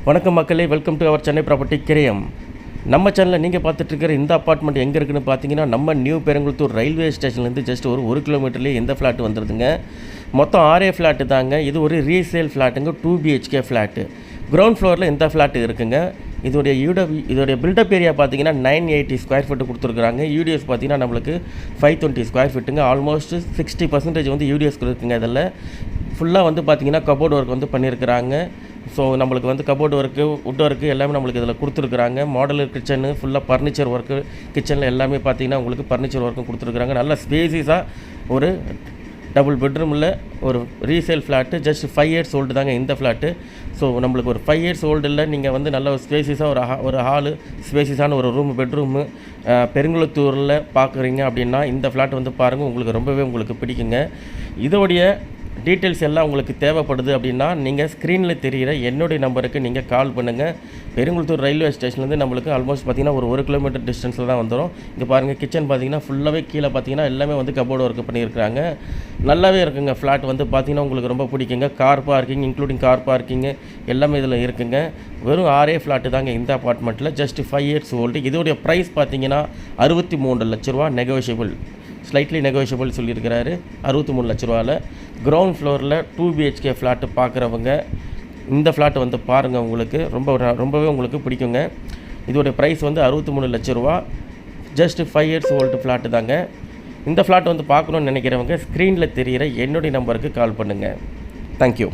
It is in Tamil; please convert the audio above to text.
வணக்கம் மக்களே, welcome to our Chennai property கிரயம். நம்ம சேனலில் நீங்கள் பார்த்துட்ருக்கிற இந்த அப்பார்ட்மெண்ட் எங்கே இருக்குன்னு பார்த்தீங்கன்னா, நம்ம நியூ பெருங்குளத்தூர் ரயில்வே ஸ்டேஷன்லேருந்து ஜஸ்ட் ஒரு கிலோமீட்டர்லேயே இந்த ஃப்ளாட் வந்துடுதுங்க. மொத்தம் 6 ஃப்ளாட்டு தாங்க. இது ஒரு ரீசேல் ஃப்ளாட்டுங்க, 2 BHK ஃப்ளாட்டு. கிரவுண்ட் ஃப்ளோரில் இந்த ஃப்ளாட்டு இருக்குங்க. இதோடைய பில்டப் ஏரியா பார்த்தீங்கன்னா 980 ஸ்கொயர் ஃபீட்டு கொடுத்துருக்குறாங்க. யூடிஎஸ் பார்த்தீங்கன்னா நம்மளுக்கு 520 ஸ்கொயர் ஃபீட்டுங்க. ஆல்மோஸ்ட் 60% வந்து யூடிஎஸ்க்கு இருக்குங்க. இதில் ஃபுல்லாக வந்து பார்த்திங்கன்னா கபோர்டு ஒர்க் வந்து பண்ணியிருக்கிறாங்க. ஸோ நம்மளுக்கு வந்து கபோர்டு ஒர்க்கு, வுட் ஒர்க்கு எல்லாமே நம்மளுக்கு இதில் கொடுத்துருக்குறாங்க. மாடலர் கிச்சனு ஃபுல்லாக ஃபர்னிச்சர் ஒர்க்கு, கிச்சனில் எல்லாமே பார்த்திங்கன்னா உங்களுக்கு ஃபர்னிச்சர் ஒர்க்கும் கொடுத்துருக்குறாங்க. நல்ல ஸ்பேசிஸாக ஒரு டபுள் பெட்ரூமில் ஒரு resale flat. Just 5 years old தாங்க இந்த ஃப்ளாட்டு. ஸோ நம்மளுக்கு ஒரு 5 years ஓல்டில் நீங்கள் வந்து நல்ல ஒரு ஸ்பேசிஸாக ஒரு ஹாலு, ஸ்பேசிஸான ஒரு பெட்ரூமு பெருங்குளத்தூரில் பார்க்குறீங்க அப்படின்னா இந்த ஃப்ளாட் வந்து பாருங்கள், உங்களுக்கு பிடிக்குங்க. இதோடைய டீட்டெயில்ஸ் எல்லாம் உங்களுக்கு தேவைப்படுது அப்படின்னா நீங்கள் ஸ்க்ரீனில் தெரிகிற என்னுடைய நம்பருக்கு நீங்கள் கால் பண்ணுங்கள். பெருங்குளத்தூர் ரயில்வே ஸ்டேஷன்லேருந்து நம்மளுக்கு ஆல்மோஸ்ட் பார்த்திங்கன்னா ஒரு கிலோமீட்டர் டிஸ்டன்ஸில் தான் வந்துடும். இங்கே பாருங்கள், கிச்சன் பார்த்திங்கன்னா ஃபுல்லாகவே கீழே பார்த்திங்கன்னா எல்லாமே வந்து கபோர்டு ஒர்க் பண்ணியிருக்கிறாங்க. நல்லாவே இருக்குங்க. ஃப்ளாட் வந்து பார்த்திங்கன்னா உங்களுக்கு ரொம்ப பிடிக்குங்க. கார் பார்க்கிங், இன்க்ளூடிங் கார் பார்க்கிங்கு எல்லாமே இதில் இருக்குங்க. வெறும் 6 ஃப்ளாட்டு தாங்க இந்த அப்பார்ட்மெண்ட்டில். Just 5 years old. இதோடைய ப்ரைஸ் பார்த்திங்கன்னா 63 லட்ச ரூபா. நெகோஷியபிள், ஸ்லைட்லி நெகோஷியபிள் சொல்லியிருக்கிறாரு. 63 லட்ச ரூபாவில் கிரவுண்ட் ஃப்ளோரில் 2 BHK ஃப்ளாட்டு பார்க்குறவங்க இந்த ஃப்ளாட்டு வந்து பாருங்கள், உங்களுக்கு ரொம்பவே உங்களுக்கு பிடிக்குங்க. இதோடைய ப்ரைஸ் வந்து 63 லட்ச ரூபா. ஜஸ்ட் 5 years ஓல்டு ஃப்ளாட்டு தாங்க. இந்த ஃப்ளாட் வந்து பார்க்கணுன்னு நினைக்கிறவங்க ஸ்க்ரீனில் தெரிகிற என்னுடைய நம்பருக்கு கால் பண்ணுங்கள். தேங்க்யூ.